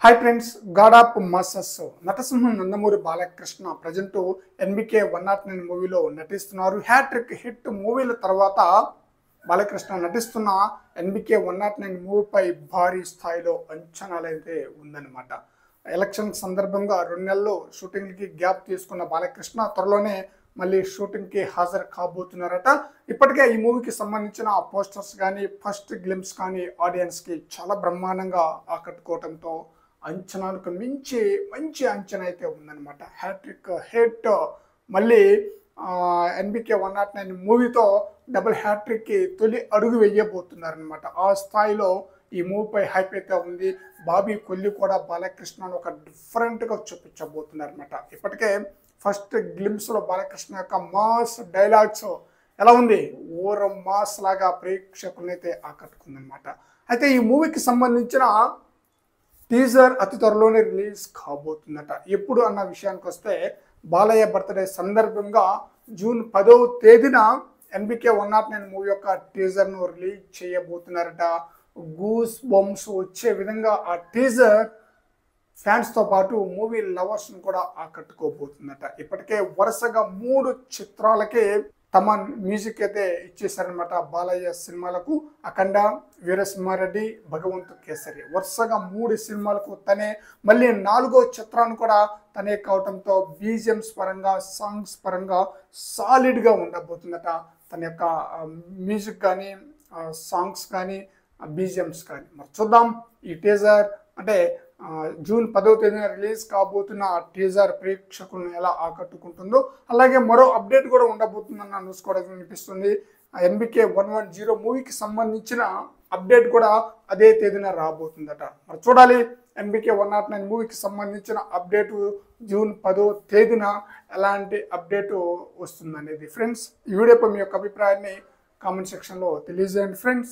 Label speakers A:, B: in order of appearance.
A: Hi friends, god of masses నటసింహం Nandamuri Balakrishna present NBK 109 మూవీలో నటిస్తున్నారు. హ్యాట్రిక్ హిట్ మూవీల తర్వాత బాలకృష్ణ నటిస్తున్న ఎన్బికే 109 మూవీపై భారీ స్థాయిలో అంచనాలు అయితే ఉందన్నమాట. ఎలక్షన్ సందర్భంగా 2 నెలలు షూటింగ్కి గ్యాప్ తీసుకున్న బాలకృష్ణ త్వరలోనే మళ్ళీ షూటింగ్కి హాజరు కాబోతున్నారట. ఇప్పటికే ఈ మూవీకి సంబంధించిన పోస్టర్స్ కానీ ఫస్ట్ గ్లిమ్స్ కానీ ఆడియన్స్కి చాలా బ్రహ్మాండంగా ఆకట్టుకోవడంతో అంచనాలకు మించి మంచి అంచనా అయితే ఉందన్నమాట. హ్యాట్రిక్ హిట్ మళ్ళీ ఎన్బికే 109 మూవీతో డబుల్ హ్యాట్రిక్కి తొలి అడుగు వేయబోతున్నారనమాట. ఆ స్థాయిలో ఈ మూవీపై హైప్ అయితే ఉంది. బాబీ కొల్లి కూడా బాలకృష్ణను ఒక డిఫరెంట్గా చూపించబోతున్నారనమాట. ఇప్పటికే ఫస్ట్ గ్లిమ్స్లో బాలకృష్ణ యొక్క మాస్ డైలాగ్స్ ఎలా ఉంది, ఓరం మాస్ లాగా ప్రేక్షకులనైతే ఆకట్టుకుందనమాట. అయితే ఈ మూవీకి సంబంధించిన టీజర్ అతి త్వరలోనే రిలీజ్ కాబోతుందట. ఎప్పుడు అన్న విషయానికి వస్తే బాలయ్య బర్త్డే సందర్భంగా జూన్ 10వ తేదీన ఎన్బికే 109 మూవీ యొక్క టీజర్ను రిలీజ్ చేయబోతున్నారట. గూస్ బంప్స్ వచ్చే విధంగా ఆ టీజర్ ఫ్యాన్స్తో పాటు మూవీ లవర్స్ను కూడా ఆకట్టుకోబోతుందట. ఇప్పటికే వరుసగా 3 చిత్రాలకే తమ మ్యూజిక్ అయితే ఇచ్చేసారనమాట. బాలయ్య సినిమాలకు అఖండ, వీరసింహారెడ్డి, భగవంతు కేసరి వరుసగా 3 సినిమాలకు తనే, మళ్ళీ 4వ చిత్రాన్ని కూడా తనే కావటంతో బీజిఎంస్ పరంగా సాంగ్స్ పరంగా సాలిడ్గా ఉండబోతుందట. తన యొక్క మ్యూజిక్ కానీ సాంగ్స్ కానీ బీజిఎంస్ కానీ మరి చూద్దాం. ఈ టీజర్ అంటే జూన్ 10వ తేదీన రిలీజ్ కాబోతున్న టీజర్ ప్రేక్షకులను ఎలా ఆకట్టుకుంటుందో, అలాగే మరో అప్డేట్ కూడా ఉండబోతుందన్న న్యూస్ కూడా వినిపిస్తుంది. ఎన్బికే 110 మూవీకి సంబంధించిన అప్డేట్ కూడా అదే తేదీన రాబోతుందట. మరి చూడాలి ఎన్బికే 109 మూవీకి సంబంధించిన అప్డేట్ జూన్ 10వ తేదీన ఎలాంటి అప్డేట్ వస్తుందనేది. ఫ్రెండ్స్, ఈ వీడియోపై మీ యొక్క అభిప్రాయాన్ని కామెంట్ సెక్షన్లో తెలియజేయండి ఫ్రెండ్స్.